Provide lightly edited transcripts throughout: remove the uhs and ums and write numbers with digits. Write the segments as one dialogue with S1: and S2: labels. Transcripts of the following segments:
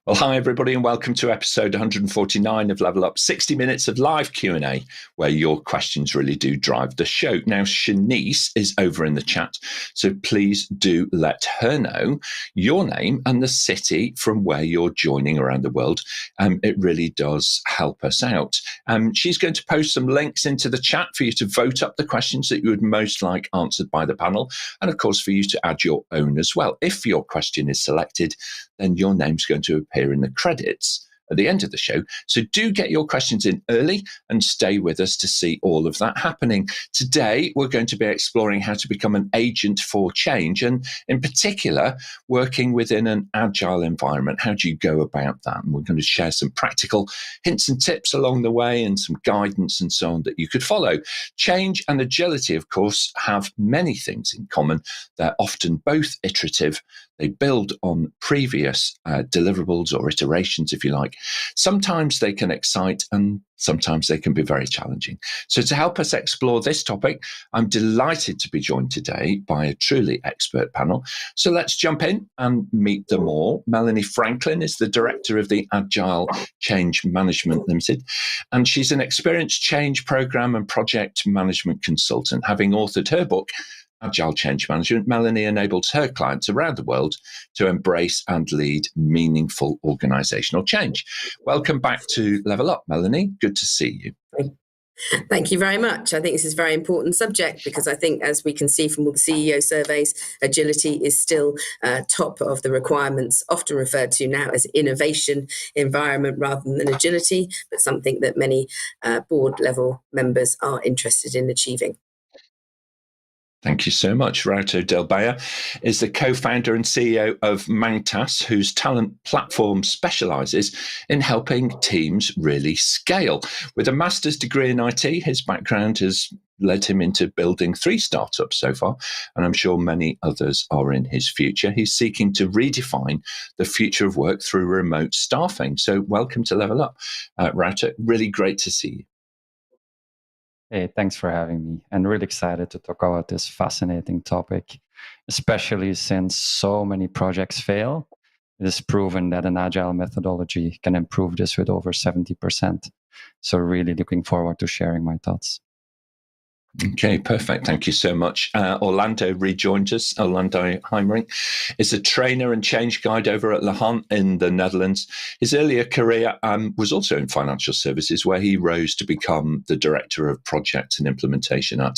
S1: Well, hi, everybody, and welcome to episode 149 of Level Up, 60 minutes of live Q&A, where your questions really do drive the show. Now, Shanice is over in the chat, so please do let her know your name and the city from where you're joining around the world. It really does help us out. She's going to post some links into the chat for you to vote up the questions that you would most like answered by the panel, and of course, for you to add your own as well. If your question is selected, then your name's going to appear in the credits at the end of the show. So do get your questions in early and stay with us to see all of that happening. Today, we're going to be exploring how to become an agent for change, and in particular, working within an agile environment. How do you go about that? And we're going to share some practical hints and tips along the way and some guidance and so on that you could follow. Change and agility, of course, have many things in common. They're often both iterative. They build on previous deliverables or iterations, if you like. Sometimes they can excite and sometimes they can be very challenging. So to help us explore this topic, I'm delighted to be joined today by a truly expert panel. So let's jump in and meet them all. Melanie Franklin is the director of the Agile Change Management Limited, and she's an experienced change program and project management consultant. Having authored her book, Agile Change Management, Melanie enables her clients around the world to embrace and lead meaningful organizational change. Welcome back to Level Up, Melanie. Good to see you.
S2: Thank you very much. I think this is a very important subject because I think, as we can see from all the CEO surveys, agility is still top of the requirements, often referred to now as innovation environment rather than agility, but something that many board level members are interested in achieving.
S1: Thank you so much. Wouter Delbaere is the co-founder and CEO of Mangtas, whose talent platform specializes in helping teams really scale. With a master's degree in IT, his background has led him into building 3 startups so far, and I'm sure many others are in his future. He's seeking to redefine the future of work through remote staffing. So welcome to Level Up, Wouter. Really great to see you.
S3: Hey, thanks for having me. And really excited to talk about this fascinating topic, especially since so many projects fail. It is proven that an agile methodology can improve this with over 70%. So really looking forward to sharing my thoughts.
S1: Okay, perfect. Thank you so much. Orlando rejoins us. Orlando Heijmerink is a trainer and change guide over at Lagant in the Netherlands. His earlier career was also in financial services, where he rose to become the director of project and implementation at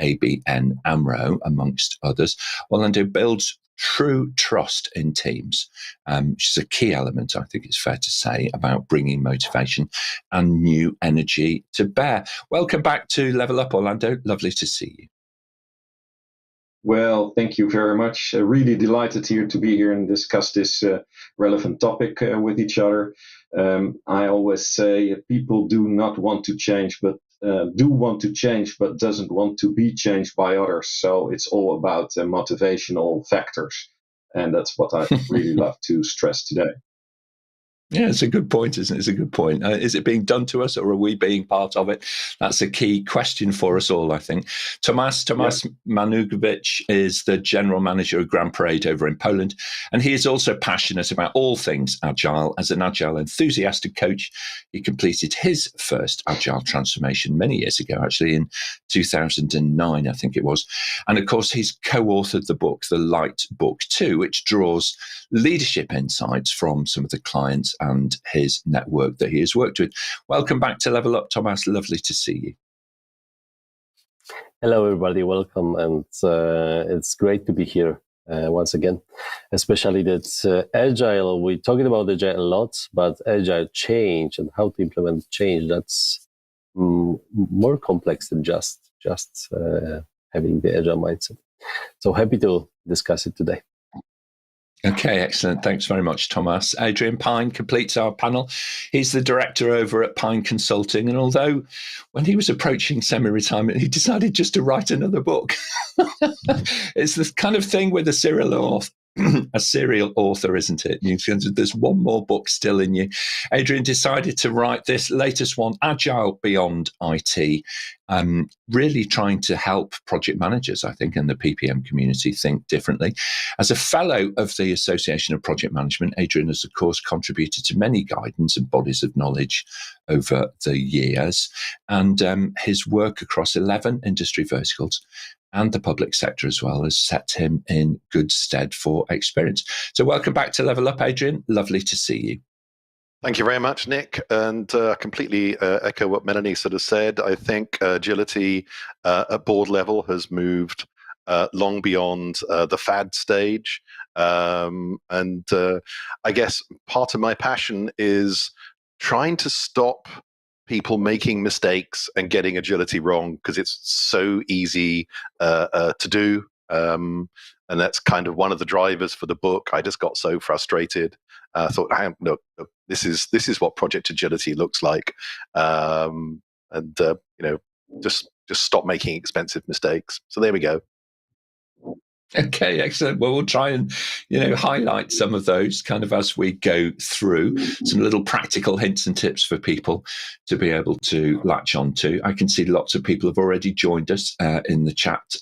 S1: ABN AMRO, amongst others. Orlando builds true trust in teams, which is a key element, I think it's fair to say, about bringing motivation and new energy to bear. Welcome back to Level Up, Orlando. Lovely to see you.
S4: Well, thank you very much. Really delighted here to be here and discuss this relevant topic with each other. I always say people do not want to change, but do want to change, but doesn't want to be changed by others. So it's all about motivational factors. And that's what I really love to stress today.
S1: Yeah, it's a good point, isn't it? It's a good point. Is it being done to us, or are we being part of it? That's a key question for us all, I think. Tomasz Manugiewicz is the general manager of Grand Parade over in Poland, and he is also passionate about all things agile. As an agile enthusiastic coach, he completed his first agile transformation many years ago, actually in 2009, I think it was. And of course, he's co-authored the book, The Light Book 2, which draws leadership insights from some of the clients and his network that he has worked with. Welcome back to Level Up, Tomasz. Lovely to see you.
S5: Hello, everybody. Welcome. And it's great to be here once again, especially that Agile, we're talking about Agile a lot, but Agile change and how to implement change, that's more complex than just having the Agile mindset. So happy to discuss it today.
S1: Okay, excellent. Thanks very much, Tomasz. Adrian Pyne completes our panel. He's the director over at Pyne Consulting. And although when he was approaching semi-retirement, he decided just to write another book. It's this kind of thing with a serial author, isn't it? There's one more book still in you. Adrian decided to write this latest one, Agile Beyond IT, really trying to help project managers, I think, and the PPM community think differently. As a fellow of the Association of Project Management, Adrian has, of course, contributed to many guidance and bodies of knowledge over the years, and his work across 11 industry verticals and the public sector as well has set him in good stead for experience. So welcome back to Level Up, Adrian. Lovely to see you.
S6: Thank you very much, Nick. And I completely echo what Melanie sort of said. I think agility at board level has moved long beyond the fad stage. And I guess part of my passion is trying to stop people making mistakes and getting agility wrong, because it's so easy to do. And that's kind of one of the drivers for the book. I just got so frustrated. I thought, look, this is what project agility looks like, just stop making expensive mistakes. So there we go.
S1: Okay, excellent. Well, we'll try and, highlight some of those kind of as we go through, some little practical hints and tips for people to be able to latch on to. I can see lots of people have already joined us in the chat.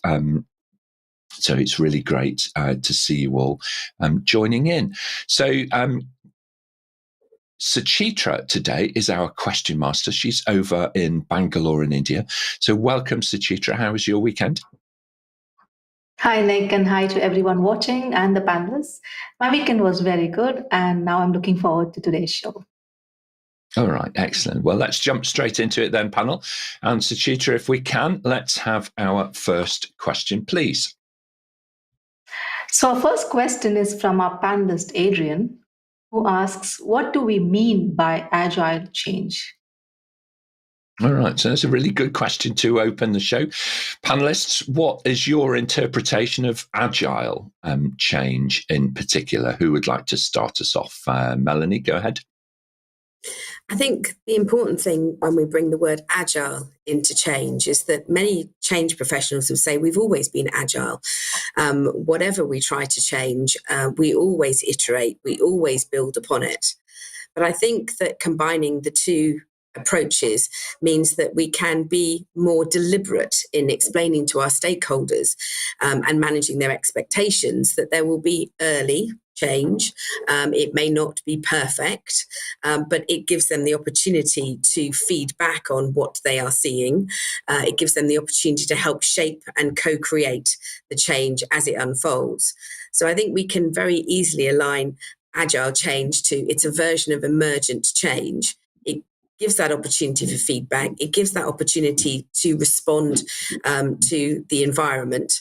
S1: So it's really great to see you all joining in. So Suchitra today is our question master. She's over in Bangalore in India. So welcome, Suchitra. How was your weekend?
S7: Hi, Nick, and hi to everyone watching and the panelists. My weekend was very good, and now I'm looking forward to today's show.
S1: All right, excellent. Well, let's jump straight into it then, panel. And Suchitra, if we can, let's have our first question, please.
S7: So our first question is from our panelist, Adrian, who asks, what do we mean by agile change?
S1: All right, so that's a really good question to open the show. Panelists, what is your interpretation of agile change in particular? Who would like to start us off? Melanie, go ahead.
S2: I think the important thing when we bring the word agile into change is that many change professionals will say we've always been agile. Whatever we try to change, we always iterate, we always build upon it. But I think that combining the two approaches means that we can be more deliberate in explaining to our stakeholders and managing their expectations that there will be early change. It may not be perfect, but it gives them the opportunity to feed back on what they are seeing. It gives them the opportunity to help shape and co-create the change as it unfolds. So I think we can very easily align agile change to it's a version of emergent change. It gives that opportunity for feedback. It gives that opportunity to respond to the environment.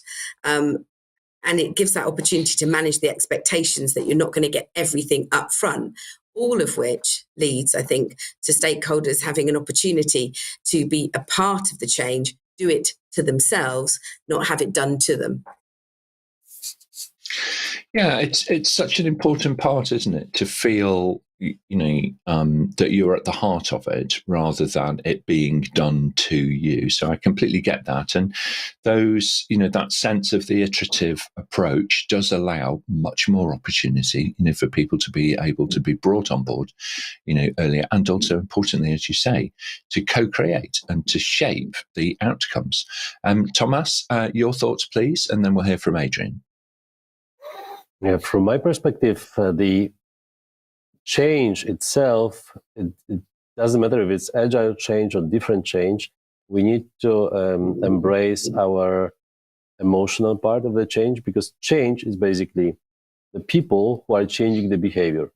S2: And it gives that opportunity to manage the expectations that you're not going to get everything up front, all of which leads, I think, to stakeholders having an opportunity to be a part of the change, do it to themselves, not have it done to them.
S1: Yeah, it's such an important part, isn't it, to feel that you're at the heart of it rather than it being done to you. So I completely get that, and those that sense of the iterative approach does allow much more opportunity, for people to be able to be brought on board, earlier, and also importantly, as you say, to co-create and to shape the outcomes. Tomasz, your thoughts, please, and then we'll hear from Adrian.
S5: Yeah, from my perspective, the change itself, it doesn't matter if it's agile change or different change. We need to embrace our emotional part of the change, because change is basically the people who are changing the behavior.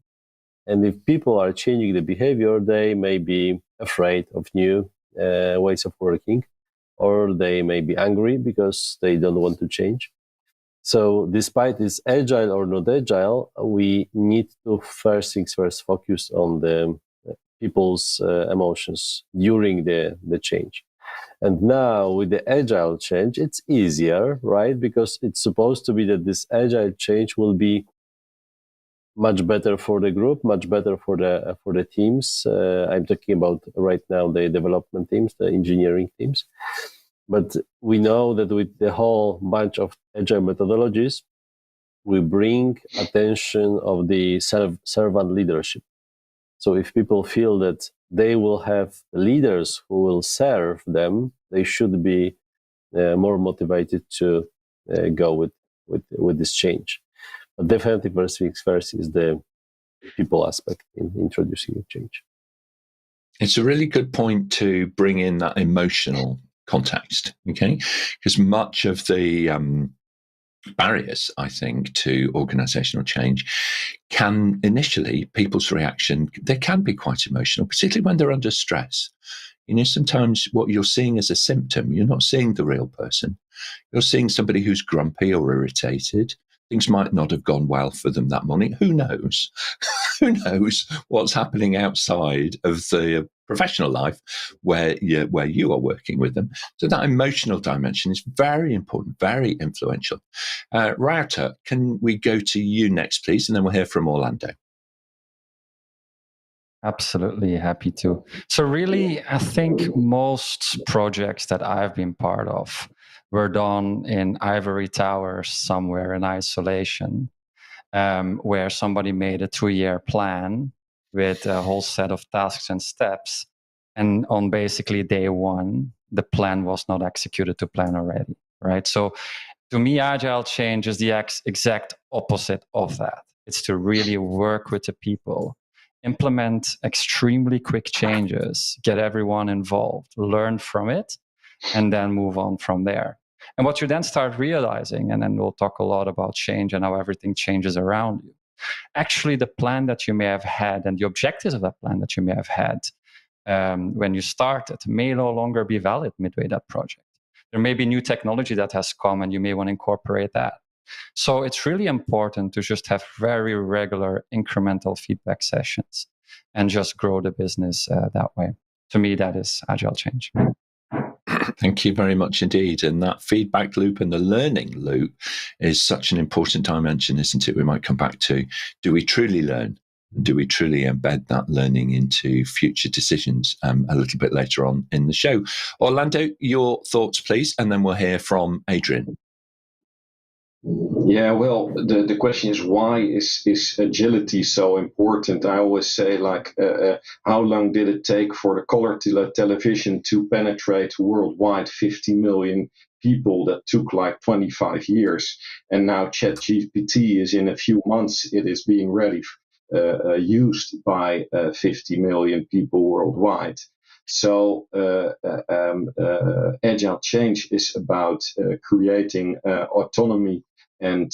S5: And if people are changing the behavior, they may be afraid of new ways of working, or they may be angry because they don't want to change. So despite it's agile or not agile, we need to first things first focus on the people's emotions during the change. And now with the agile change, it's easier, right? Because it's supposed to be that this agile change will be much better for the group, much better for the teams. I'm talking about right now the development teams, the engineering teams. But we know that with the whole bunch of agile methodologies, we bring attention of the servant leadership. So if people feel that they will have leaders who will serve them, they should be more motivated to go with this change. But definitely, first things first is the people aspect in introducing a change.
S1: It's a really good point to bring in that emotional context, okay? Because much of the barriers, I think, to organizational change can initially, people's reaction, they can be quite emotional, particularly when they're under stress. Sometimes what you're seeing as a symptom, you're not seeing the real person. You're seeing somebody who's grumpy or irritated. Things might not have gone well for them that morning. Who knows? Who knows what's happening outside of the professional life where you are working with them? So that emotional dimension is very important, very influential. Wouter, can we go to you next, please? And then we'll hear from Orlando.
S3: Absolutely, happy to. So really, I think most projects that I've been part of were done in ivory towers somewhere in isolation, where somebody made a 2-year plan with a whole set of tasks and steps. And on basically day one, the plan was not executed to plan already, right? So to me, Agile Change is the exact opposite of that. It's to really work with the people, implement extremely quick changes, get everyone involved, learn from it, and then move on from there. And what you then start realizing, and then we'll talk a lot about change and how everything changes around you. Actually, the plan that you may have had and the objectives of that plan that you may have had when you started may no longer be valid midway that project. There may be new technology that has come and you may want to incorporate that. So it's really important to just have very regular incremental feedback sessions and just grow the business that way. To me, that is Agile Change.
S1: Thank you very much indeed. And that feedback loop and the learning loop is such an important dimension, isn't it? We might come back to, do we truly learn? Do we truly embed that learning into future decisions a little bit later on in the show? Orlando, your thoughts, please, and then we'll hear from Adrian.
S4: Yeah, well, the question is, why is agility so important? I always say, how long did it take for the color television to penetrate worldwide 50 million people? That took 25 years. And now ChatGPT is in a few months, it is being used by 50 million people worldwide. So Agile Change is about creating autonomy and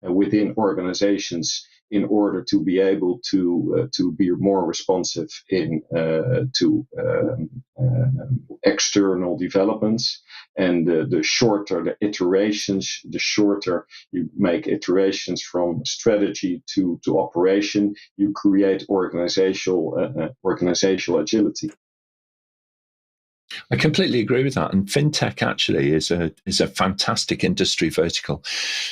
S4: within organizations in order to be able to be more responsive to external developments. And the shorter the iterations, the shorter you make iterations from strategy to operation, you create organizational agility.
S1: I completely agree with that. And fintech actually is a fantastic industry vertical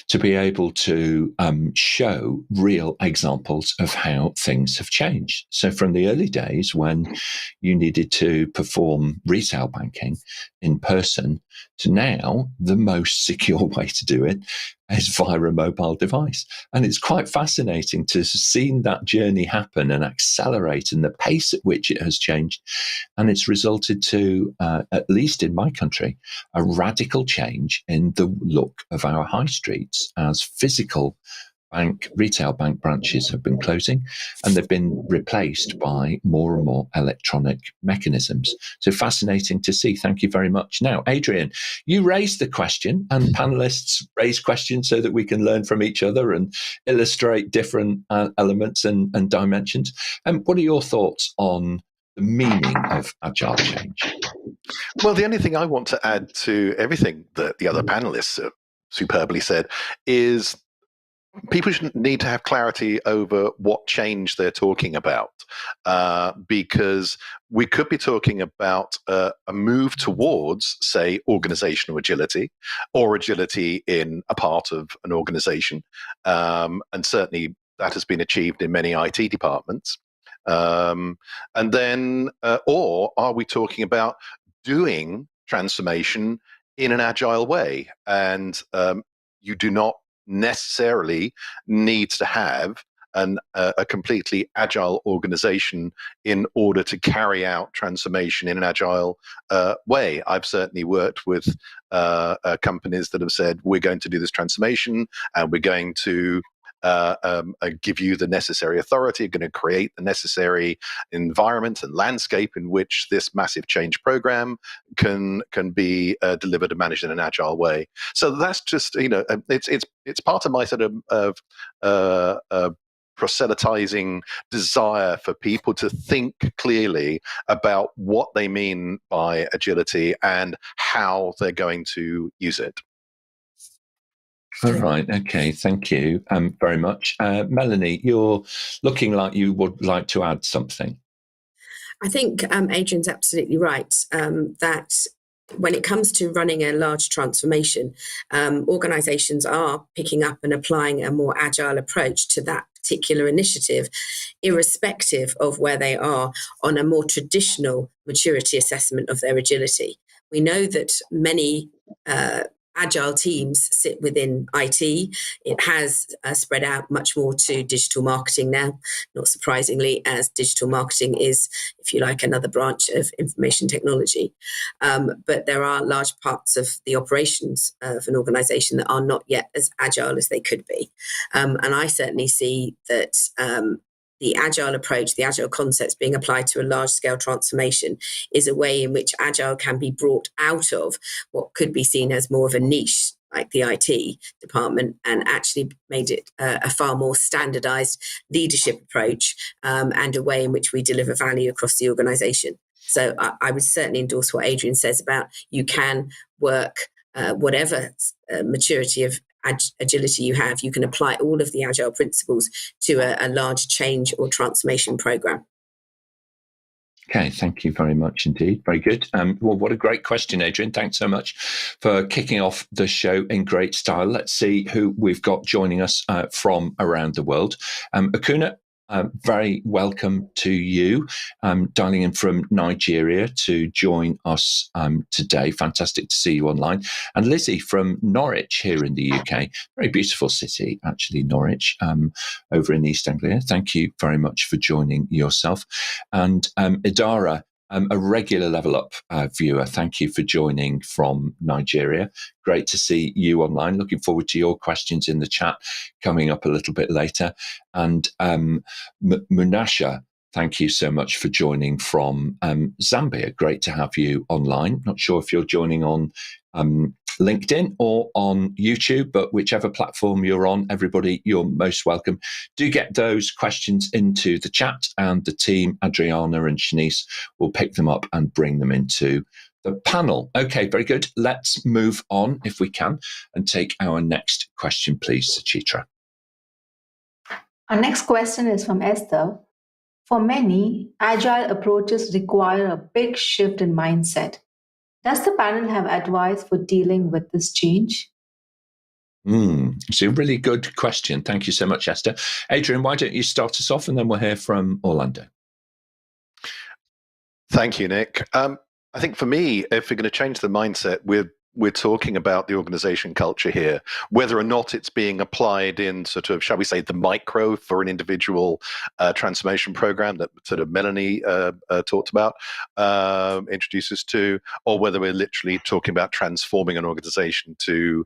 S1: to be able to show real examples of how things have changed. So from the early days when you needed to perform retail banking in person to now, the most secure way to do it is via a mobile device. And it's quite fascinating to see that journey happen and accelerate and the pace at which it has changed. And it's resulted to, at least in my country, a radical change in the look of our high streets as physical retail bank branches have been closing, and they've been replaced by more and more electronic mechanisms. So fascinating to see. Thank you very much. Now, Adrian, you raised the question, and panelists raise questions so that we can learn from each other and illustrate different elements and dimensions. And what are your thoughts on the meaning of Agile Change?
S6: Well, the only thing I want to add to everything that the other panelists superbly said is people should need to have clarity over what change they're talking about, because we could be talking about a move towards, say, organizational agility or agility in a part of an organization. And certainly that has been achieved in many IT departments. And then, or are we talking about doing transformation in an agile way? And you do not necessarily needs to have a completely agile organization in order to carry out transformation in an agile way. I've certainly worked with companies that have said, we're going to do this transformation and we're going to give you the necessary authority, going to create the necessary environment and landscape in which this massive change program can be delivered and managed in an agile way. So that's just, it's part of my sort of proselytizing desire for people to think clearly about what they mean by agility and how they're going to use it.
S1: All right. Okay. Thank you very much. Melanie, you're looking like you would like to add something.
S2: I think Adrian's absolutely right that when it comes to running a large transformation, organizations are picking up and applying a more agile approach to that particular initiative, irrespective of where they are on a more traditional maturity assessment of their agility. We know that many agile teams sit within IT. It has spread out much more to digital marketing now, not surprisingly, as digital marketing is, if you like, another branch of information technology. But there are large parts of the operations of an organization that are not yet as agile as they could be. And I certainly see that the agile approach, the agile concepts being applied to a large-scale transformation is a way in which agile can be brought out of what could be seen as more of a niche, like the IT department, and actually made it a far more standardized leadership approach and a way in which we deliver value across the organization. So I would certainly endorse what Adrian says about you can work whatever maturity of agility you have, you can apply all of the agile principles to a large change or transformation program.
S1: Okay, thank you very much indeed. Very good. Well, what a great question, Adrian. Thanks so much for kicking off the show in great style. Let's see who we've got joining us from around the world. Akuna, very welcome to you, dialing in from Nigeria to join us today. Fantastic to see you online. And Lizzie from Norwich here in the UK. Very beautiful city, actually, Norwich, over in East Anglia. Thank you very much for joining yourself. And Idara, a regular Level Up viewer, thank you for joining from Nigeria. Great to see you online. Looking forward to your questions in the chat coming up a little bit later. And Munasha, thank you so much for joining from Zambia. Great to have you online. Not sure if you're joining on LinkedIn or on YouTube, but whichever platform you're on, everybody, you're most welcome. Do get those questions into the chat, and the team, Adriana and Shanice, will pick them up and bring them into the panel. Okay, very good. Let's move on, if we can, and take our next question, please, Suchitra.
S7: Our next question is from Esther. For many, agile approaches require a big shift in mindset. Does the panel have advice for dealing with this change?
S1: It's a really good question. Thank you so much, Esther. Adrian, why don't you start us off and then we'll hear from Orlando.
S6: Thank you, Nick. I think for me, if we're going to change the mindset, we're talking about the organization culture here, whether or not it's being applied in sort of, shall we say, the micro for an individual transformation program that sort of Melanie talked about, introduced us to, or whether we're literally talking about transforming an organization to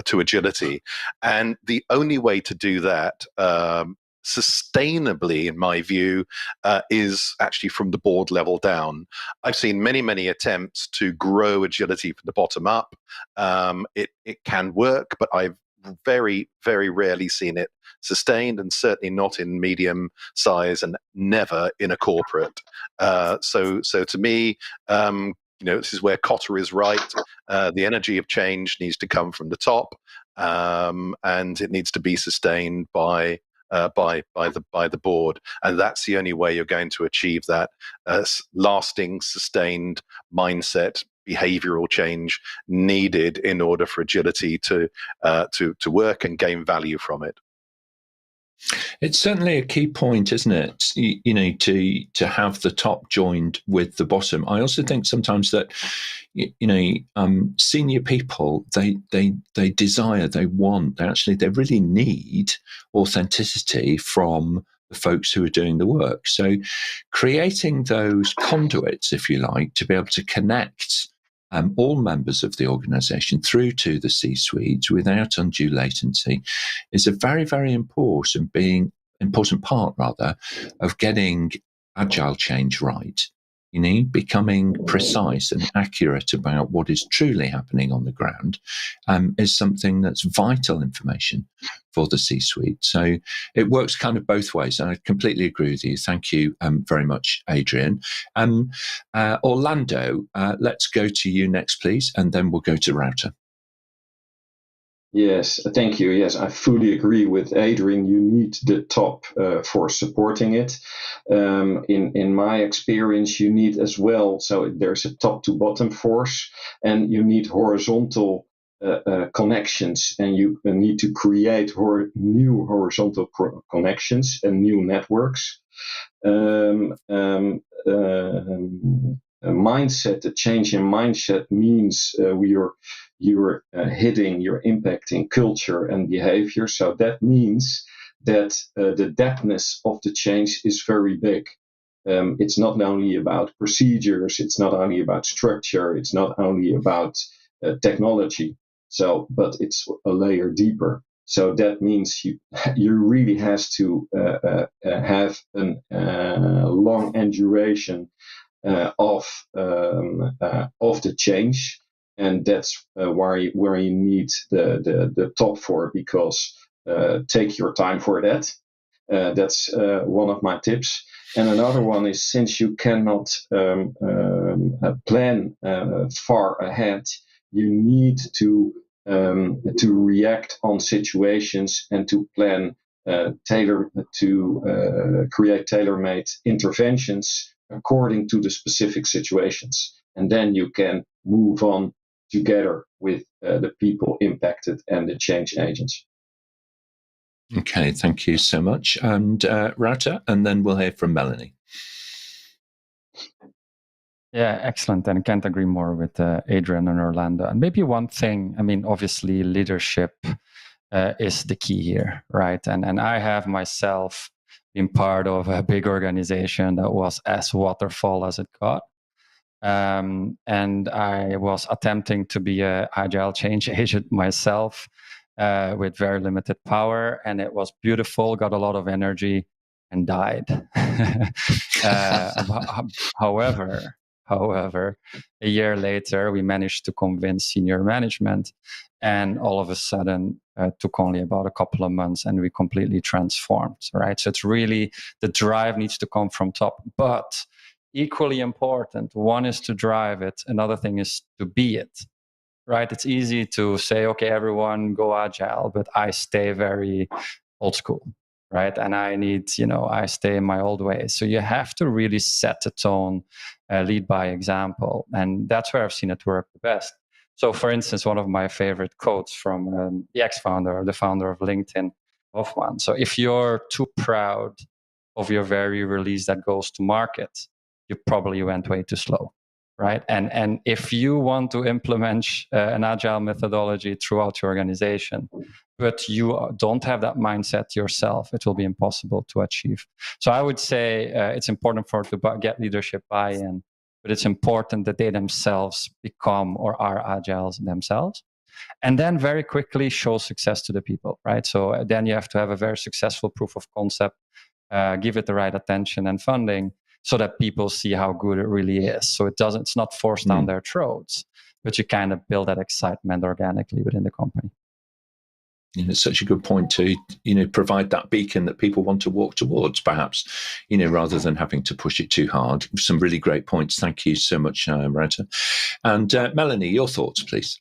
S6: agility. And the only way to do that sustainably, in my view, is actually from the board level down. I've seen many attempts to grow agility from the bottom up. It can work, but I've very rarely seen it sustained, and certainly not in medium size, and never in a corporate. So to me, this is where Cotter is right. The energy of change needs to come from the top, and it needs to be sustained by the board, and that's the only way you're going to achieve that lasting, sustained mindset, behavioral change needed in order for agility to work and gain value from it.
S1: It's certainly a key point, isn't it? To have the top joined with the bottom. I also think sometimes that senior people they desire, they want, they really need authenticity from the folks who are doing the work. So creating those conduits, if you like, to be able to connect all members of the organization through to the C-suite without undue latency is a very, very important part of getting agile change right. Becoming precise and accurate about what is truly happening on the ground is something that's vital information for the C-suite. So it works kind of both ways, and I completely agree with you. Thank you very much, Adrian. Orlando, let's go to you next, please, and then we'll go to Wouter.
S4: Yes, thank you. Yes, I fully agree with Adrian. You need the top for supporting it. In my experience, you need as well, so there's a top to bottom force, and you need horizontal connections, and you need to create new horizontal connections and new networks. Mindset, a change in mindset means you're impacting culture and behavior. So that means that the depthness of the change is very big. It's not only about procedures, it's not only about structure, it's not only about technology. But it's a layer deeper. So that means you really has to have a long duration of the change, and that's where you need the top for, because take your time for that. That's one of my tips. And another one is, since you cannot plan far ahead, you need to react on situations and to plan create tailor-made interventions according to the specific situations, and then you can move on together with the people impacted and the change agents.
S1: Okay, thank you so much. And Wouter, and then we'll hear from Melanie.
S3: Yeah, excellent. And I can't agree more with Adrian and Orlando. And maybe one thing, obviously leadership is the key here, right? And I have myself been part of a big organization that was as waterfall as it got. And I was attempting to be an agile change agent myself with very limited power. And it was beautiful, got a lot of energy, and died. However, a year later, we managed to convince senior management, and all of a sudden took only about a couple of months, and we completely transformed, right? So it's really, the drive needs to come from top, but equally important, one is to drive it, another thing is to be it, right? It's easy to say, okay, everyone go agile, but I stay very old school, right? And I stay in my old ways. So you have to really set the tone, lead by example. And that's where I've seen it work the best. So for instance, one of my favorite quotes from the ex-founder, or the founder of LinkedIn, Hoffman. So if you're too proud of your very release that goes to market, you probably went way too slow, right? And if you want to implement an agile methodology throughout your organization, but you don't have that mindset yourself, it will be impossible to achieve. So I would say it's important to get leadership buy-in, but it's important that they themselves become or are agiles themselves. And then very quickly show success to the people, right? So then you have to have a very successful proof of concept, give it the right attention and funding, so that people see how good it really is. So it's not forced down their throats, but you kind of build that excitement organically within the company.
S1: It's such a good point to, provide that beacon that people want to walk towards, perhaps, rather than having to push it too hard. Some really great points. Thank you so much, Wouter. And Melanie, your thoughts, please.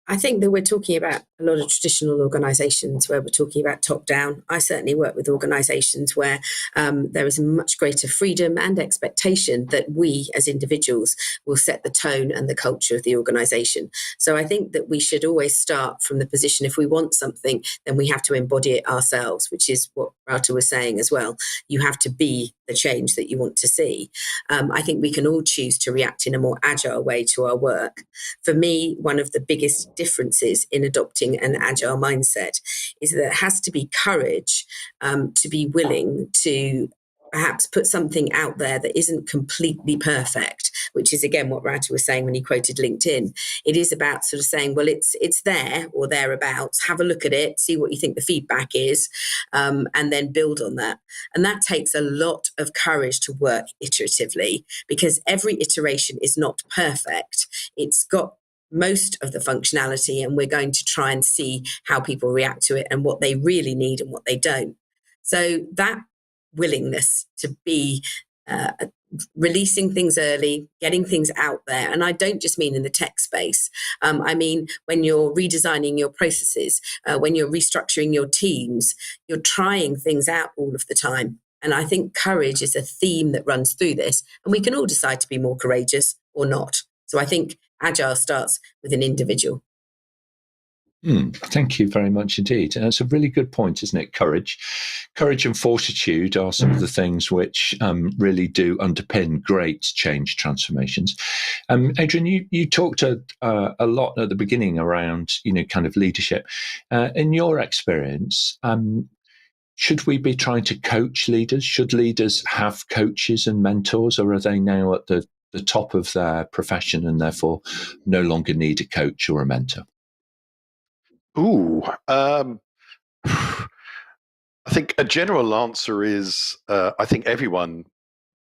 S2: I think that we're talking about a lot of traditional organisations where we're talking about top down. I certainly work with organisations where there is much greater freedom and expectation that we as individuals will set the tone and the culture of the organisation. So I think that we should always start from the position, if we want something, then we have to embody it ourselves, which is what Wouter was saying as well. You have to be the change that you want to see. I think we can all choose to react in a more agile way to our work. For me, one of the biggest differences in adopting an agile mindset is that there has to be courage to be willing to perhaps put something out there that isn't completely perfect, which is again what Wouter was saying when he quoted LinkedIn. It is about sort of saying, well, it's there or thereabouts, have a look at it, see what you think the feedback is, and then build on that. And that takes a lot of courage to work iteratively, because every iteration is not perfect. It's got most of the functionality, and we're going to try and see how people react to it and what they really need and what they don't. So that willingness to be releasing things early, getting things out there. And I don't just mean in the tech space. I mean, when you're redesigning your processes, when you're restructuring your teams, you're trying things out all of the time. And I think courage is a theme that runs through this. And we can all decide to be more courageous or not. So I think Agile starts with an individual.
S1: Thank you very much indeed. And it's a really good point, isn't it? Courage and fortitude are some of the things which really do underpin great change transformations. Adrian, you talked a lot at the beginning around, kind of leadership. In your experience, should we be trying to coach leaders? Should leaders have coaches and mentors, or are they now at the top of their profession and therefore no longer need a coach or a mentor?
S6: I think a general answer is I think everyone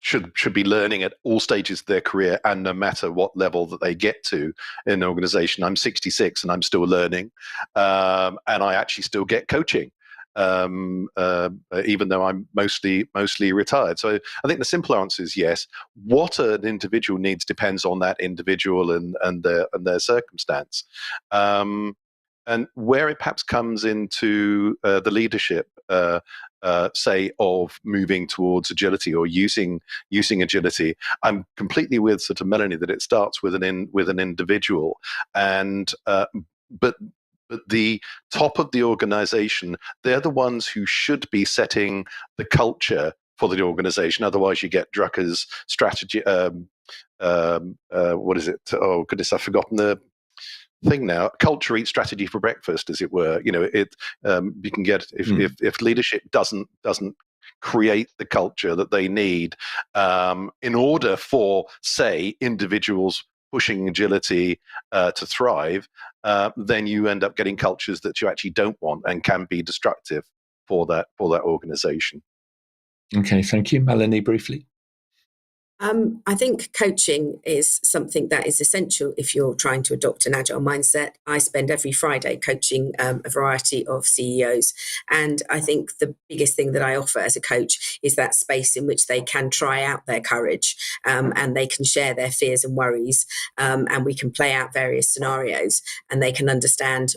S6: should be learning at all stages of their career, and no matter what level that they get to in an organization. I'm 66 and I'm still learning, and I actually still get coaching, even though I'm mostly retired. So I think the simple answer is yes. What an individual needs depends on that individual and their circumstance. And where it perhaps comes into the leadership, say, of moving towards agility or using agility, I'm completely with sort of Melanie that it starts with an individual, and but the top of the organization, they're the ones who should be setting the culture for the organization. Otherwise, you get Drucker's strategy. What is it? Oh goodness, I've forgotten the thing now. Culture eats strategy for breakfast, as it were. You can get if leadership doesn't create the culture that they need in order for, say, individuals pushing agility to thrive, then you end up getting cultures that you actually don't want and can be destructive for that organization.
S1: Okay, thank you. Melanie, briefly.
S2: I think coaching is something that is essential if you're trying to adopt an agile mindset. I spend every Friday coaching a variety of CEOs. And I think the biggest thing that I offer as a coach is that space in which they can try out their courage and they can share their fears and worries, and we can play out various scenarios, and they can understand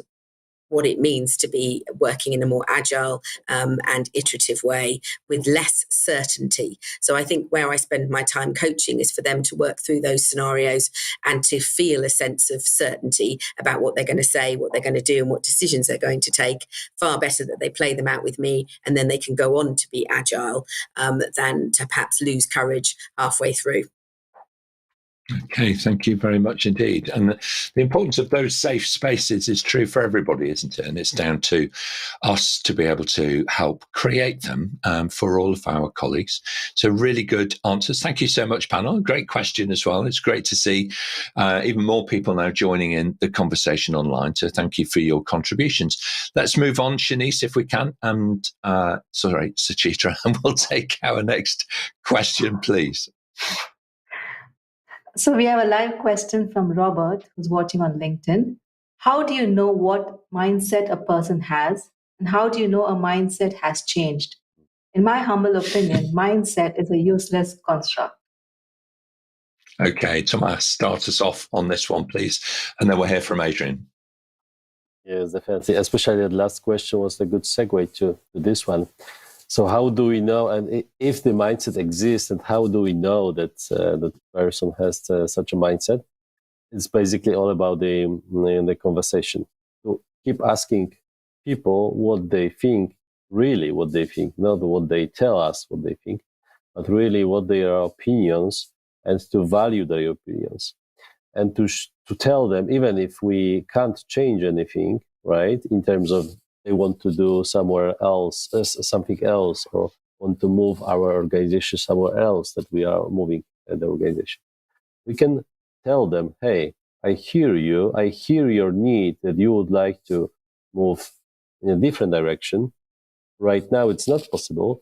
S2: what it means to be working in a more agile and iterative way with less certainty. So I think where I spend my time coaching is for them to work through those scenarios and to feel a sense of certainty about what they're going to say, what they're going to do, and what decisions they're going to take. Far better that they play them out with me and then they can go on to be agile than to perhaps lose courage halfway through.
S1: Okay, thank you very much indeed. And the importance of those safe spaces is true for everybody, isn't it? And it's down to us to be able to help create them for all of our colleagues. So really good answers. Thank you so much, panel. Great question as well. It's great to see even more people now joining in the conversation online. So thank you for your contributions. Let's move on, Shanice, if we can. And Suchitra, and we'll take our next question, please.
S7: So we have a live question from Robert, who's watching on LinkedIn. How do you know what mindset a person has? And how do you know a mindset has changed? In my humble opinion, mindset is a useless construct.
S1: Okay, Tomasz, start us off on this one, please. And then we'll hear from Adrian.
S5: Yes, definitely. Especially the last question was a good segue to this one. So how do we know, and if the mindset exists, and how do we know that the person has such a mindset? It's basically all about the conversation. So keep asking people what they think, really what they think, not what they tell us what they think, but really what their opinions, and to value their opinions, and to tell them, even if we can't change anything, right, in terms of they want to do somewhere else, something else, or want to move our organization somewhere else, that we are moving the organization. We can tell them, hey, I hear you. I hear your need that you would like to move in a different direction. Right now, it's not possible,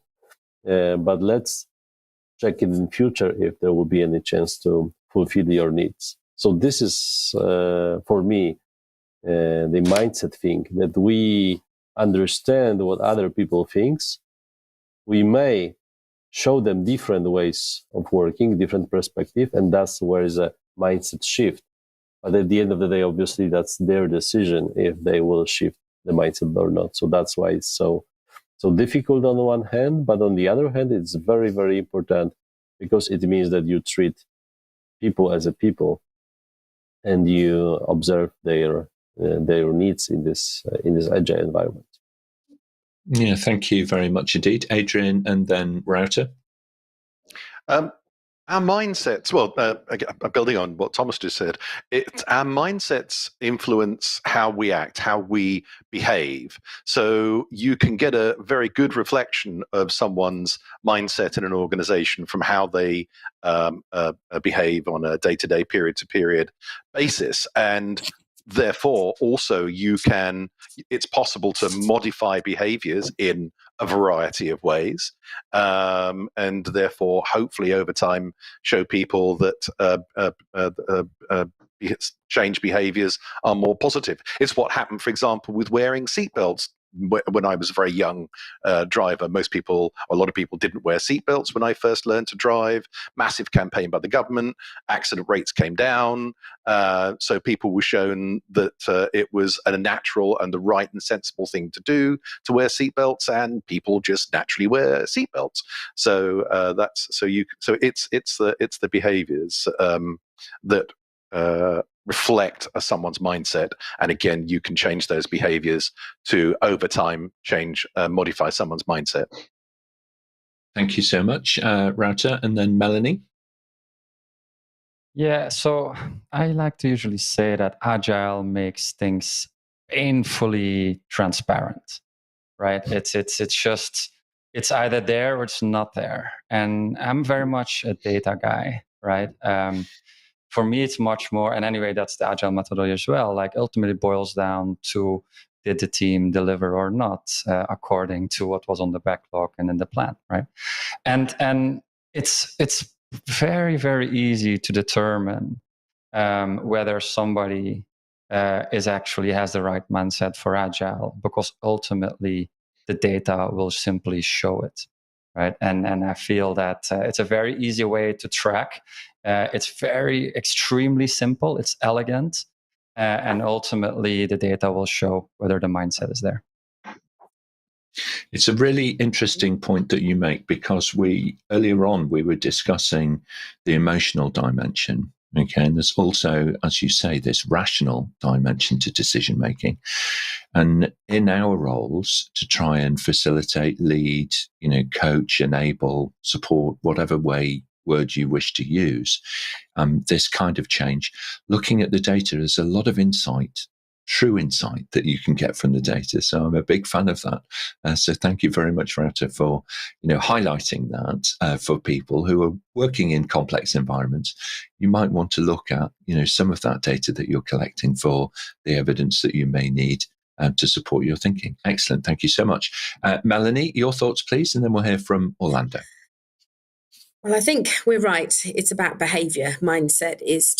S5: but let's check in the future if there will be any chance to fulfill your needs. So this is, for me, the mindset thing, that we understand what other people thinks. We may show them different ways of working, different perspective, and that's where is a mindset shift. But at the end of the day, obviously, that's their decision if they will shift the mindset or not. So that's why it's so difficult on the one hand, but on the other hand, it's very, very important, because it means that you treat people as a people, and you observe their needs in this agile environment.
S1: Yeah, thank you very much indeed, Adrian, and then Wouter.
S6: Our mindsets, well, building on what Tomasz just said, our mindsets influence how we act, how we behave. So you can get a very good reflection of someone's mindset in an organization from how they behave on a day-to-day, period-to-period basis. And therefore, also, it's possible to modify behaviors in a variety of ways, and therefore, hopefully, over time, show people that change behaviors are more positive. It's what happened, for example, with wearing seatbelts. When I was a very young driver, a lot of people didn't wear seatbelts when I first learned to drive. Massive campaign by the government. Accident rates came down. So people were shown that it was a natural and the right and sensible thing to do to wear seatbelts, and people just naturally wear seatbelts. So it's the behaviors that reflect someone's mindset, and again, you can change those behaviors to over time modify someone's mindset.
S1: Thank you so much, Wouter, and then Melanie.
S3: Yeah, so I like to usually say that Agile makes things painfully transparent, right? It's either there or it's not there, and I'm very much a data guy, right? For me, it's much more, and anyway, that's the Agile methodology as well. Like, ultimately boils down to, did the team deliver or not, according to what was on the backlog and in the plan, right? And it's very, very easy to determine whether somebody has the right mindset for Agile, because ultimately the data will simply show it. Right, and I feel that it's a very easy way to track. It's very extremely simple. It's elegant, and ultimately the data will show whether the mindset is there.
S1: It's a really interesting point that you make, because earlier on we were discussing the emotional dimension. Okay, and there's also, as you say, this rational dimension to decision making. And in our roles, to try and facilitate, lead, coach, enable, support, whatever word you wish to use, this kind of change, looking at the data, there's a lot of insight, true insight, that you can get from the data. So I'm a big fan of that. So thank you very much, Wouter, for highlighting that for people who are working in complex environments. You might want to look at some of that data that you're collecting for the evidence that you may need to support your thinking. Excellent. Thank you so much. Melanie, your thoughts, please, and then we'll hear from Orlando.
S2: Well, I think we're right. It's about behavior. Mindset is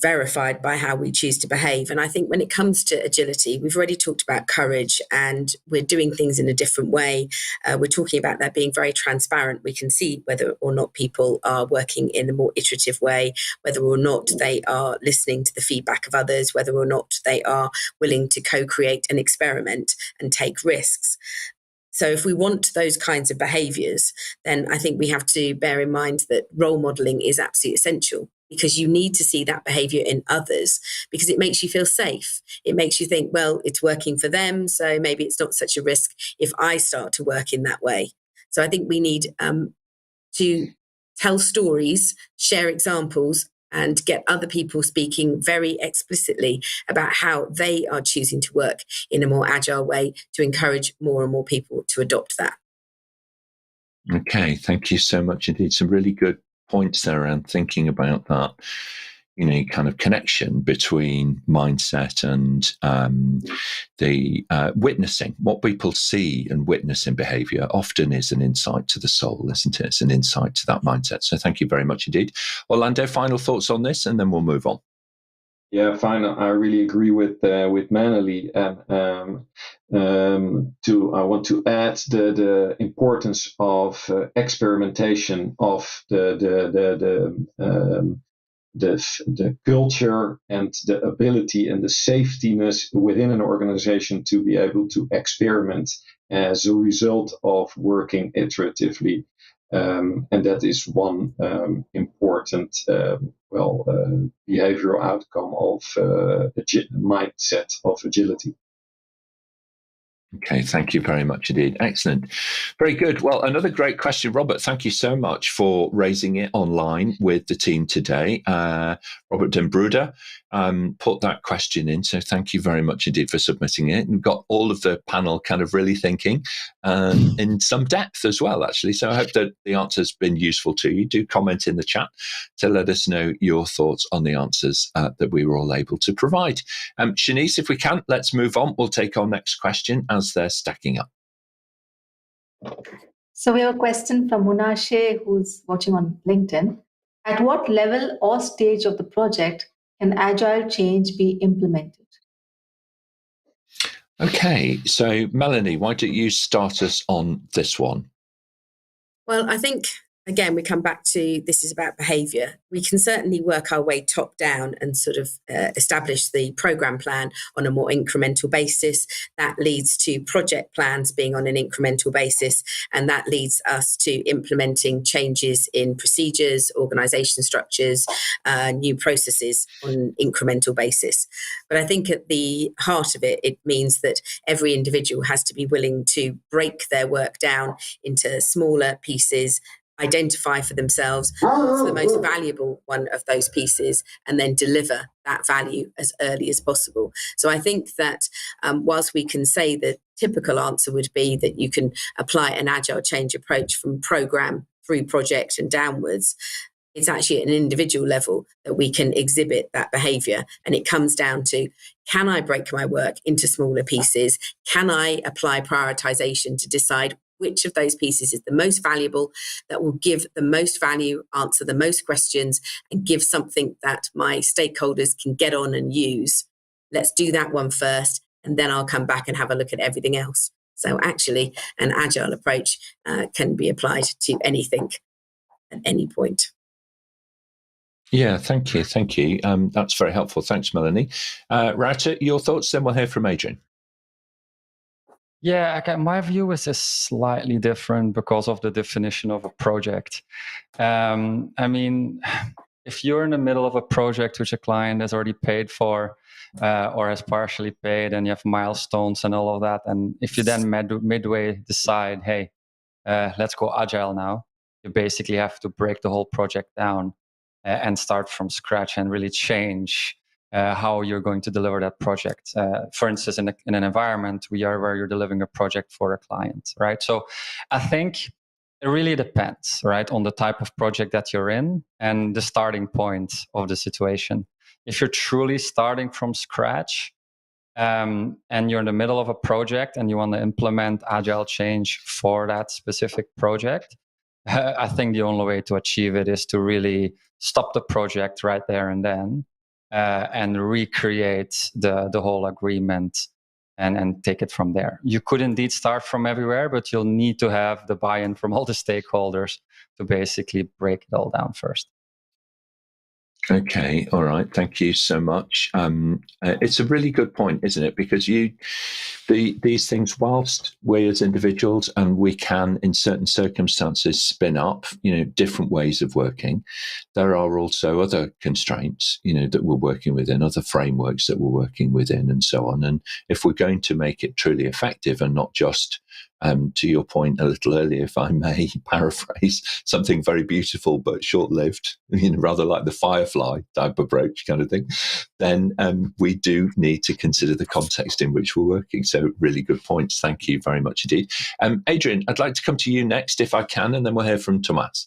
S2: verified by how we choose to behave. And I think when it comes to agility, we've already talked about courage, and we're doing things in a different way. We're talking about that being very transparent. We can see whether or not people are working in a more iterative way, whether or not they are listening to the feedback of others, whether or not they are willing to co-create and experiment and take risks. So if we want those kinds of behaviours, then I think we have to bear in mind that role modelling is absolutely essential, because you need to see that behaviour in others, because it makes you feel safe. It makes you think, well, it's working for them, so maybe it's not such a risk if I start to work in that way. So I think we need to tell stories, share examples, and get other people speaking very explicitly about how they are choosing to work in a more agile way to encourage more and more people to adopt that.
S1: Okay, thank you so much indeed. Some really good points there around thinking about that, kind of connection between mindset and the witnessing. What people see and witness in behavior often is an insight to the soul, isn't it? It's an insight to that mindset. So thank you very much indeed. Orlando, final thoughts on this, and then we'll move on.
S4: Yeah, fine. I really agree with Melanie. I want to add the importance of experimentation, of the culture and the ability and the safetiness within an organization to be able to experiment as a result of working iteratively. And that is one important behavioral outcome of mindset of agility.
S1: Okay, thank you very much indeed. Excellent. Very good. Well, another great question, Robert. Thank you so much for raising it online with the team today. Robert Den Bruder put that question in, so thank you very much indeed for submitting it. And got all of the panel kind of really thinking in some depth as well, actually. So I hope that the answer's been useful to you. Do comment in the chat to let us know your thoughts on the answers that we were all able to provide. Shanice, if we can, let's move on. We'll take our next question as they're stacking up.
S7: So we have a question from Munashe, who's watching on LinkedIn. At what level or stage of the project can agile change be implemented?
S1: Okay, so Melanie, why don't you start us on this one?
S2: Well, I think, again, we come back to this is about behaviour. We can certainly work our way top down and sort of establish the programme plan on a more incremental basis. That leads to project plans being on an incremental basis, and that leads us to implementing changes in procedures, organisation structures, new processes on an incremental basis. But I think at the heart of it, it means that every individual has to be willing to break their work down into smaller pieces, identify for themselves what's the most valuable one of those pieces, and then deliver that value as early as possible. So I think that whilst we can say the typical answer would be that you can apply an agile change approach from program through project and downwards, it's actually at an individual level that we can exhibit that behaviour. And it comes down to, can I break my work into smaller pieces? Can I apply prioritisation to decide which of those pieces is the most valuable, that will give the most value, answer the most questions, and give something that my stakeholders can get on and use? Let's do that one first, and then I'll come back and have a look at everything else. So actually, an agile approach can be applied to anything at any point.
S1: Yeah, thank you. Thank you. That's very helpful. Thanks, Melanie. Wouter, your thoughts, then we'll hear from Adrian.
S3: Yeah, okay. My view is slightly different because of the definition of a project. I mean, if you're in the middle of a project which a client has already paid for or has partially paid, and you have milestones and all of that, and if you then midway decide, hey, let's go agile now, you basically have to break the whole project down and start from scratch and really change how you're going to deliver that project. For instance, in an environment where you're delivering a project for a client, right? So I think it really depends, right, on the type of project that you're in and the starting point of the situation. If you're truly starting from scratch and you're in the middle of a project and you want to implement agile change for that specific project, I think the only way to achieve it is to really stop the project right there and then and recreate the whole agreement and take it from there. You could indeed start from everywhere, but you'll need to have the buy-in from all the stakeholders to basically break it all down first.
S1: Okay, all right. Thank you so much. It's a really good point, isn't it? Because these things, whilst we as individuals and we can, in certain circumstances, spin up, different ways of working, there are also other constraints, that we're working within, other frameworks that we're working within, and so on. And if we're going to make it truly effective and not just to your point a little earlier, if I may paraphrase, something very beautiful but short-lived, rather like the firefly type approach kind of thing, then we do need to consider the context in which we're working. So really good points. Thank you very much indeed. Adrian, I'd like to come to you next if I can, and then we'll hear from Tomasz.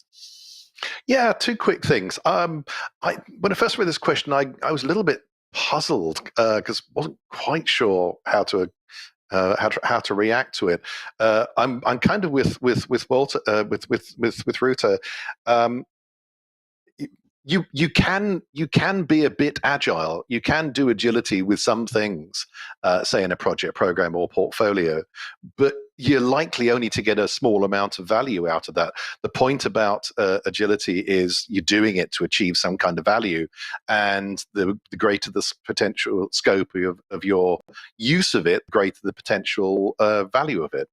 S6: Yeah, two quick things. When I first read this question, I was a little bit puzzled because wasn't quite sure how to react to it. I'm kind of with Wouter, with Wouter. You can be a bit agile. You can do agility with some things, say in a project, program, or portfolio, but you're likely only to get a small amount of value out of that. The point about agility is you're doing it to achieve some kind of value, and the greater the potential scope of your use of it, the greater the potential value of it.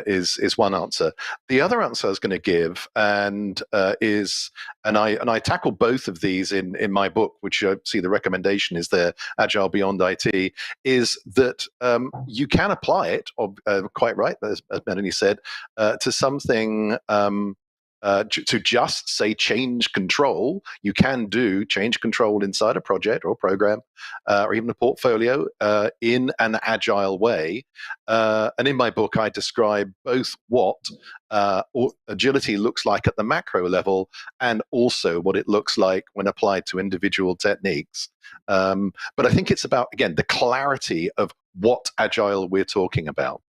S6: Is one answer. The other answer I was going to give, and I tackle both of these in my book, which I see the recommendation is there, Agile Beyond IT, is that you can apply it, quite right, as Melanie said, to something. To just say change control. You can do change control inside a project or a program or even a portfolio in an agile way. And in my book, I describe both what agility looks like at the macro level and also what it looks like when applied to individual techniques. But I think it's about, again, the clarity of what agile we're talking about.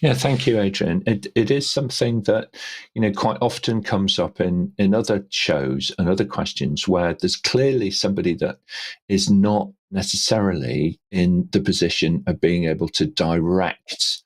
S1: Yeah, thank you, Adrian. It is something that, quite often comes up in other shows and other questions where there's clearly somebody that is not necessarily in the position of being able to direct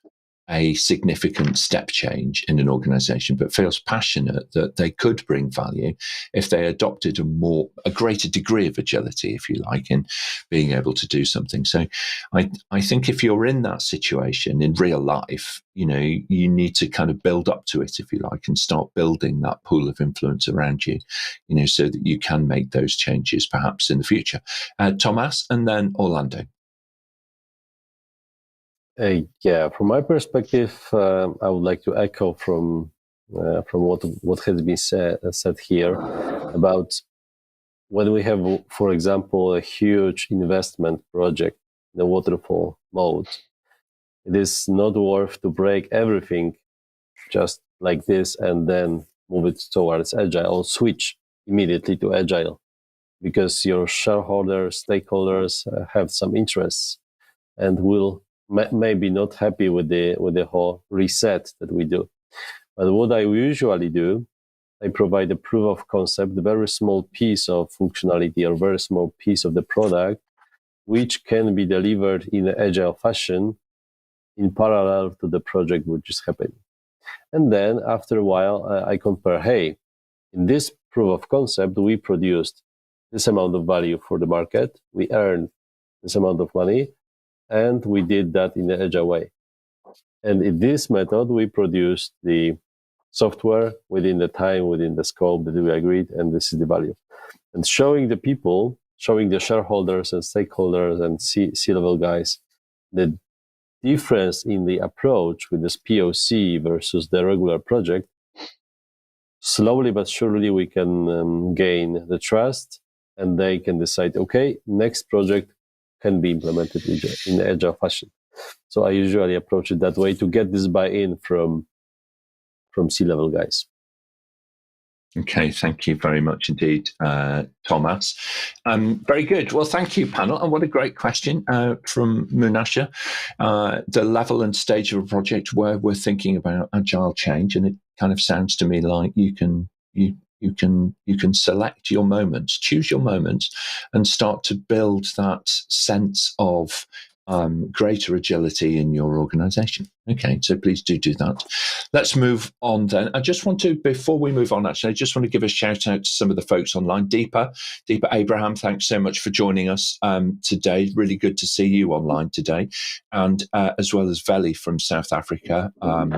S1: a significant step change in an organization, but feels passionate that they could bring value if they adopted a greater degree of agility, if you like, in being able to do something. So I think if you're in that situation in real life, you need to kind of build up to it, if you like, and start building that pool of influence around you, so that you can make those changes perhaps in the future. Tomasz, and then Orlando.
S5: Yeah, from my perspective, I would like to echo from what has been said here about when we have, for example, a huge investment project in a waterfall mode. It is not worth to break everything just like this and then move it towards agile or switch immediately to agile, because your shareholders, stakeholders have some interests and will maybe not happy with the whole reset that we do. But what I usually do, I provide a proof of concept, a very small piece of functionality or very small piece of the product, which can be delivered in an agile fashion in parallel to the project which is happening. And then after a while, I compare, hey, in this proof of concept, we produced this amount of value for the market, we earned this amount of money, and we did that in an agile way. And in this method, we produced the software within the time, within the scope that we agreed, and this is the value. And showing the people, showing the shareholders and stakeholders and C-level guys the difference in the approach with this POC versus the regular project, slowly but surely we can gain the trust, and they can decide, okay, next project can be implemented in agile fashion. So I usually approach it that way to get this buy-in from C-level guys.
S1: Okay, thank you very much indeed, Tomasz. Very good. Well, thank you, panel. And what a great question from Munasha. The level and stage of a project where we're thinking about agile change, and it kind of sounds to me like you You can select your moments, choose your moments, and start to build that sense of greater agility in your organization. Okay, so please do that. Let's move on then. I just want to, before we move on, actually, I just want to give a shout out to some of the folks online. Deepa Abraham, thanks so much for joining us today. Really good to see you online today. And as well as Veli from South Africa,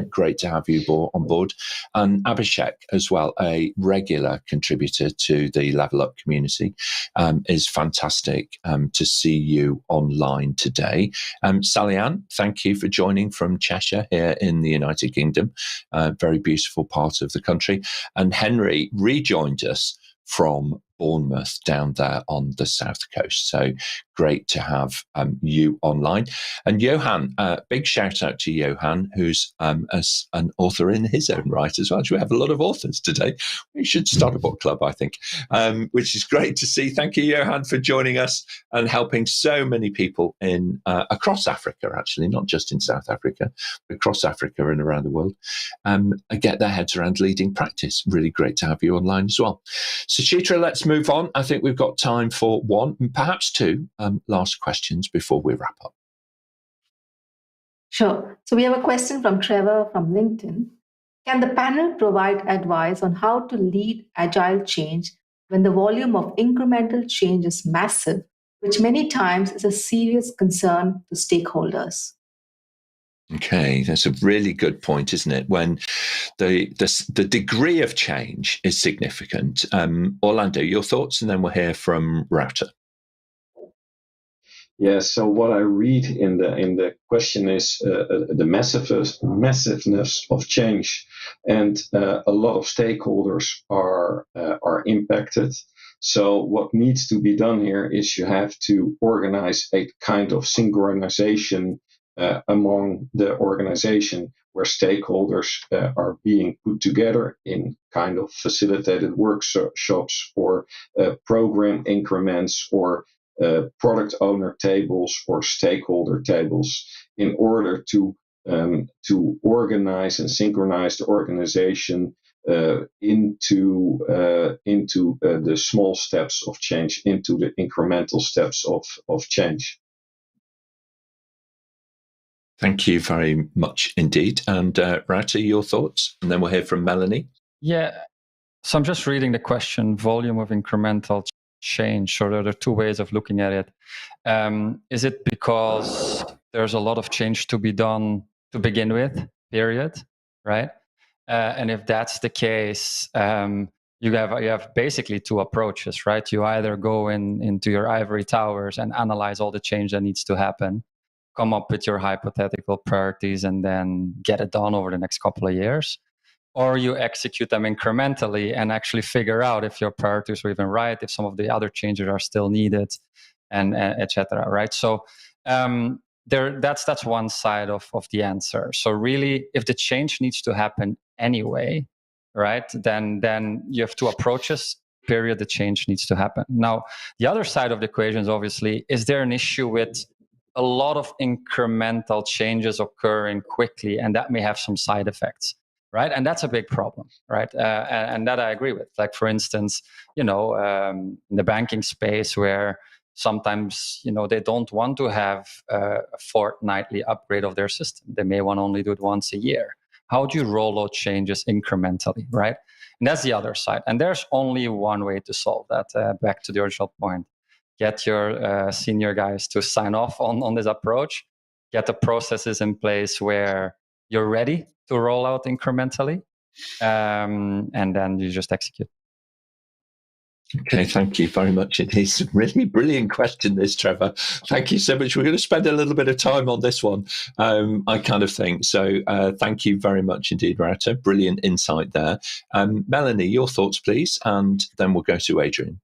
S1: great to have you on board. And Abhishek as well, a regular contributor to the Level Up community. Is fantastic to see you online today. Sally Ann, thank you for joining from Cheshire here in the United Kingdom, very beautiful part of the country. And Henry rejoined us from Bournemouth down there on the south coast. So great to have you online. And Johan, big shout out to Johan, who's an author in his own right as well. We have a lot of authors today. We should start a book club, I think, which is great to see. Thank you, Johan, for joining us and helping so many people in across Africa, actually, not just in South Africa, but across Africa and around the world, get their heads around leading practice. Really great to have you online as well. Suchitra, let's move on. I think we've got time for one, and perhaps two last questions before we wrap up.
S7: Sure. So we have a question from Trevor from LinkedIn. Can the panel provide advice on how to lead agile change when the volume of incremental change is massive, which many times is a serious concern to stakeholders?
S1: Okay, that's a really good point, isn't it? When the degree of change is significant. Orlando, your thoughts, and then we'll hear from Wouter.
S4: Yeah, so what I read in the question is the massiveness of change, and a lot of stakeholders are impacted. So what needs to be done here is you have to organize a kind of synchronization among the organization where stakeholders are being put together in kind of facilitated workshops or program increments or product owner tables or stakeholder tables in order to organize and synchronize the organization into the small steps of change, into the incremental steps of change.
S1: Thank you very much indeed. And Wouter, your thoughts? And then we'll hear from Melanie.
S3: Yeah. So I'm just reading the question, volume of incremental change. So there are two ways of looking at it. Is it because there's a lot of change to be done to begin with, period, right? And if that's the case, you have basically two approaches, right? You either go into your ivory towers and analyze all the change that needs to happen, come up with your hypothetical priorities, and then get it done over the next couple of years. Or you execute them incrementally and actually figure out if your priorities are even right, if some of the other changes are still needed, and et cetera, right? So that's one side of the answer. So really, if the change needs to happen anyway, right, then you have two approaches, period, the change needs to happen. Now, the other side of the equation is obviously, is there an issue with a lot of incremental changes occurring quickly, and that may have some side effects, right? And that's a big problem, right? And that I agree with. Like, for instance, in the banking space where sometimes, they don't want to have a fortnightly upgrade of their system. They may want to only do it once a year. How do you roll out changes incrementally, right? And that's the other side. And there's only one way to solve that. Back to the original point. Get your senior guys to sign off on this approach. Get the processes in place where you're ready to roll out incrementally. And then you just execute.
S1: Okay, thank you very much. It is a really brilliant question, this, Trevor. Thank you so much. We're going to spend a little bit of time on this one, I kind of think. So thank you very much indeed, Wouter. Brilliant insight there. Melanie, your thoughts, please, and then we'll go to Adrian.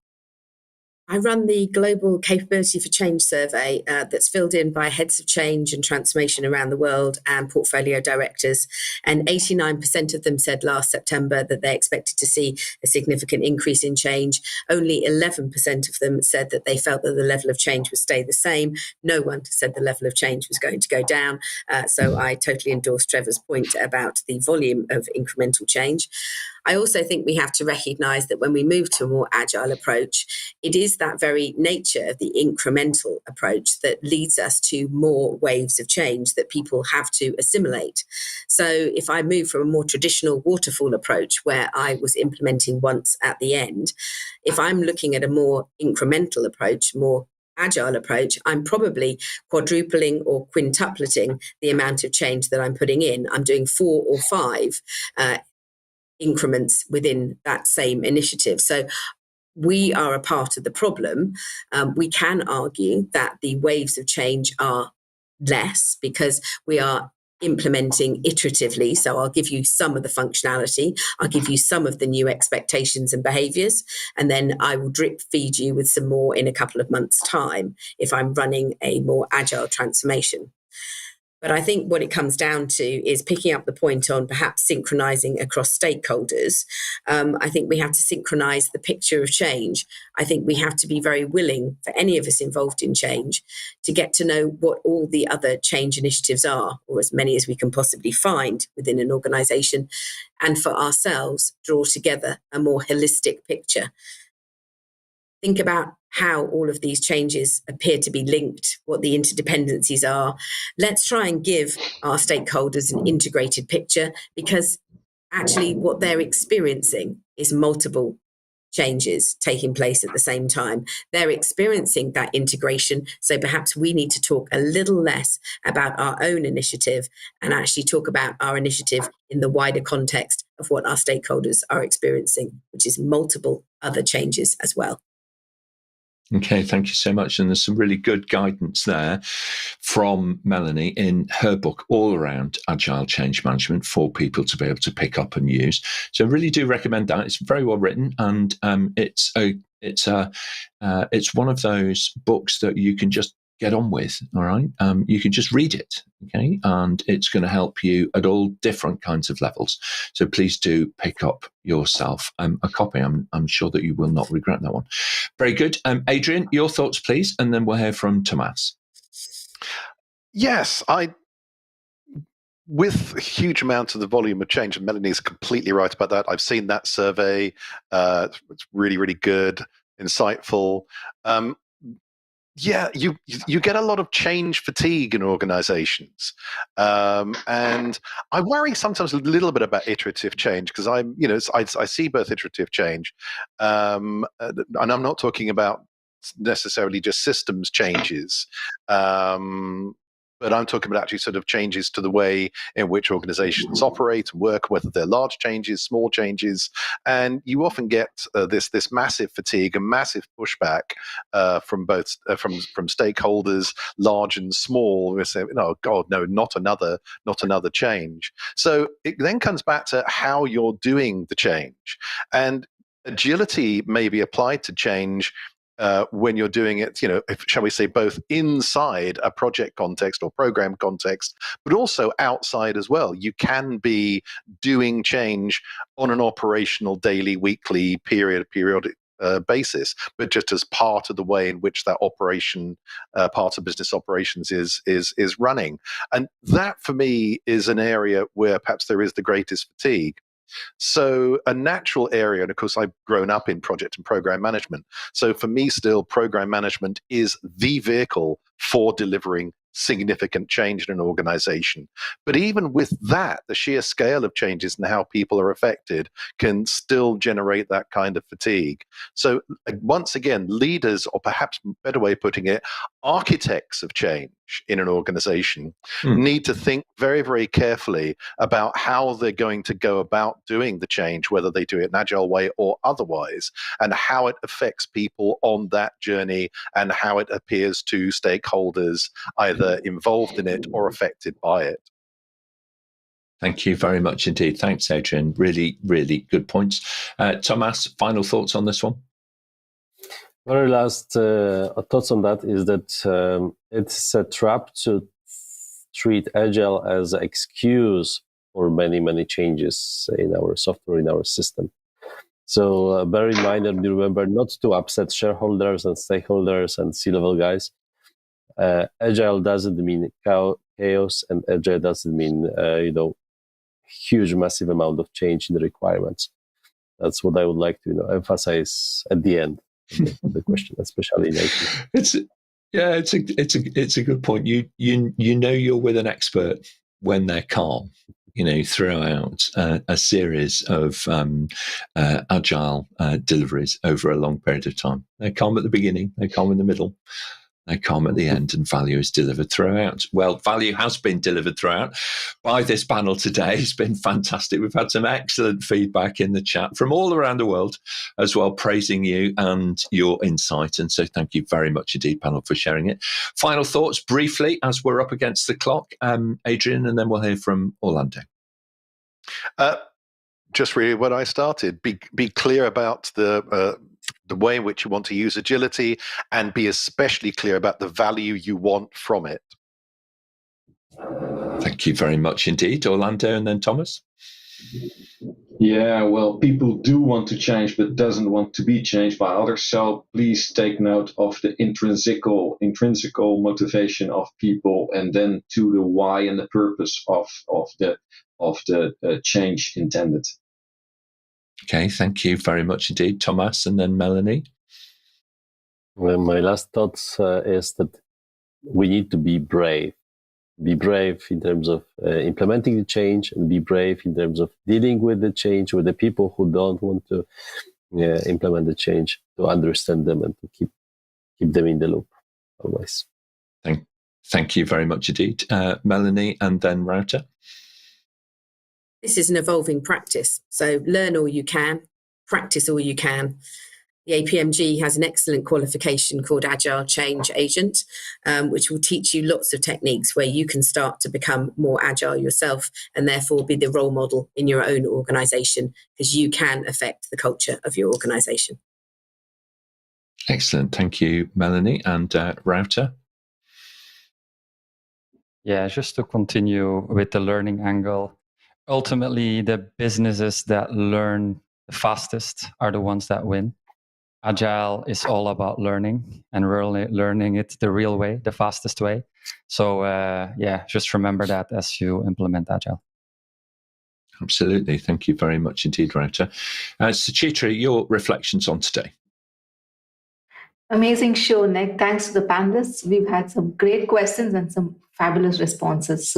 S2: I run the Global Capability for Change survey that's filled in by heads of change and transformation around the world and portfolio directors. And 89% of them said last September that they expected to see a significant increase in change. Only 11% of them said that they felt that the level of change would stay the same. No one said the level of change was going to go down. So I totally endorse Trevor's point about the volume of incremental change. I also think we have to recognise that when we move to a more agile approach, it is that very nature of the incremental approach that leads us to more waves of change that people have to assimilate. So if I move from a more traditional waterfall approach where I was implementing once at the end, if I'm looking at a more incremental approach, more agile approach, I'm probably quadrupling or quintupling the amount of change that I'm putting in. I'm doing 4 or 5 increments within that same initiative. So we are a part of the problem. We can argue that the waves of change are less because we are implementing iteratively. So I'll give you some of the functionality, I'll give you some of the new expectations and behaviors, and then I will drip feed you with some more in a couple of months' time if I'm running a more agile transformation. But I think what it comes down to is picking up the point on perhaps synchronizing across stakeholders. I think we have to synchronize the picture of change. I think we have to be very willing for any of us involved in change to get to know what all the other change initiatives are, or as many as we can possibly find within an organization, and for ourselves draw together a more holistic picture. Think about how all of these changes appear to be linked, what the interdependencies are. Let's try and give our stakeholders an integrated picture, because actually what they're experiencing is multiple changes taking place at the same time. They're experiencing that integration. So perhaps we need to talk a little less about our own initiative and actually talk about our initiative in the wider context of what our stakeholders are experiencing, which is multiple other changes as well.
S1: Okay, thank you so much. And there's some really good guidance there from Melanie in her book all around Agile Change Management for people to be able to pick up and use. So I really do recommend that. It's very well written, and it's one of those books that you can just get on with. All right, you can just read it, okay, and it's going to help you at all different kinds of levels. So please do pick up yourself a copy. I'm sure that you will not regret that one. Very good. Adrian, your thoughts, please, and then we'll hear from Tomasz.
S6: Yes, with a huge amount of the volume of change, and Melanie's completely right about that. I've seen that survey. It's really, really good, insightful. Yeah, you get a lot of change fatigue in organizations, and I worry sometimes a little bit about iterative change, because I see both iterative change, and I'm not talking about necessarily just systems changes, but I'm talking about actually sort of changes to the way in which organizations operate and work, whether they're large changes, small changes, and you often get this massive fatigue and massive pushback from both from stakeholders, large and small. We say, "Oh God, no, not another change." So it then comes back to how you're doing the change, and agility may be applied to change when you're doing it, shall we say, both inside a project context or program context, but also outside as well. You can be doing change on an operational, daily, weekly, periodic basis, but just as part of the way in which that operation, part of business operations is running. And that, for me, is an area where perhaps there is the greatest fatigue. So a natural area, and of course I've grown up in project and program management, so for me still program management is the vehicle for delivering significant change in an organization. But even with that, the sheer scale of changes and how people are affected can still generate that kind of fatigue. So once again, leaders, or perhaps a better way of putting it, architects of change in an organization need to think very, very carefully about how they're going to go about doing the change, whether they do it in an agile way or otherwise, and how it affects people on that journey and how it appears to stakeholders either involved in it or affected by it.
S1: Thank you very much indeed. Thanks, Adrian. Really, really good points. Tomasz, final thoughts on this one?
S5: Very last thoughts on that is that it's a trap to treat Agile as an excuse for many, many changes in our software, in our system. So bear in mind and remember not to upset shareholders and stakeholders and C-level guys. Agile doesn't mean chaos, and Agile doesn't mean huge, massive amount of change in the requirements. That's what I would like to emphasize at the end of the question, especially in IT.
S1: It's a good point. You know you're with an expert when they're calm. Throughout a series of agile deliveries over a long period of time. They're calm at the beginning, they're calm in the middle, they're calm at the end, and value is delivered throughout. Well, value has been delivered throughout by this panel today. It's been fantastic. We've had some excellent feedback in the chat from all around the world as well, praising you and your insight. And so thank you very much indeed, panel, for sharing it. Final thoughts briefly as we're up against the clock, Adrian, and then we'll hear from Orlando.
S6: Just really what I started. Be clear about the way in which you want to use agility, and be especially clear about the value you want from it.
S1: Thank you very much indeed, Orlando, and then Tomasz.
S4: Yeah, well, people do want to change, but doesn't want to be changed by others. So please take note of the intrinsical motivation of people, and then to the why and the purpose of the change intended.
S1: Okay, thank you very much indeed, Tomasz, and then Melanie.
S5: Well, my last thought is that we need to be brave. Be brave in terms of implementing the change, and be brave in terms of dealing with the change, with the people who don't want to implement the change, to understand them and to keep them in the loop always.
S1: Thank you very much indeed, Melanie, and then Wouter.
S2: This is an evolving practice. So learn all you can, practice all you can. The APMG has an excellent qualification called Agile Change Agent, which will teach you lots of techniques where you can start to become more agile yourself, and therefore be the role model in your own organisation, because you can affect the culture of your organisation.
S1: Excellent. Thank you, Melanie, and Wouter.
S3: Yeah, just to continue with the learning angle. Ultimately, the businesses that learn the fastest are the ones that win. Agile is all about learning, and really learning it the real way, the fastest way. So just remember that as you implement Agile.
S1: Absolutely. Thank you very much indeed, Wouter. Suchitra, your reflections on today.
S7: Amazing show, Nick. Thanks to the panelists. We've had some great questions and some fabulous responses.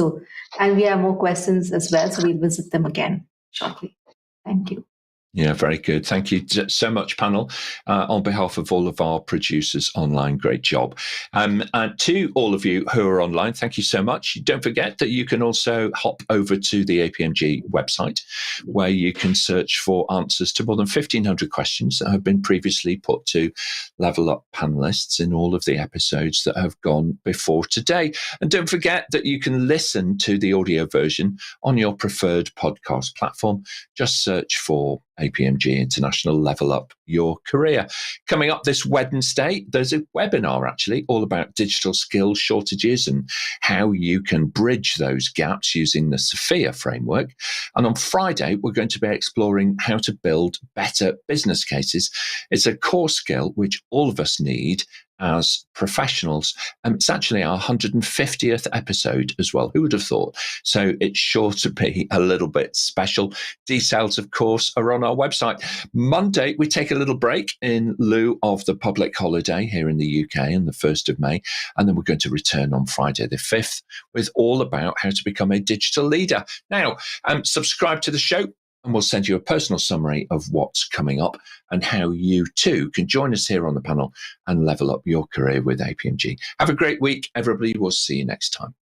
S7: And we have more questions as well, so we'll visit them again shortly. Thank you.
S1: Yeah, very good. Thank you so much, panel. On behalf of all of our producers online, great job. And to all of you who are online, thank you so much. Don't forget that you can also hop over to the APMG website, where you can search for answers to more than 1,500 questions that have been previously put to Level Up panelists in all of the episodes that have gone before today. And don't forget that you can listen to the audio version on your preferred podcast platform. Just search for APMG International, Level Up Your Career. Coming up this Wednesday, there's a webinar actually all about digital skills shortages and how you can bridge those gaps using the Sophia framework. And on Friday, we're going to be exploring how to build better business cases. It's a core skill which all of us need as professionals. It's actually our 150th episode as well. Who would have thought? So it's sure to be a little bit special. Details, of course, are on our website. Monday, we take a little break in lieu of the public holiday here in the UK on the 1st of May. And then we're going to return on Friday the 5th with all about how to become a digital leader. Now, subscribe to the show, and we'll send you a personal summary of what's coming up and how you too can join us here on the panel and level up your career with APMG. Have a great week, everybody. We'll see you next time.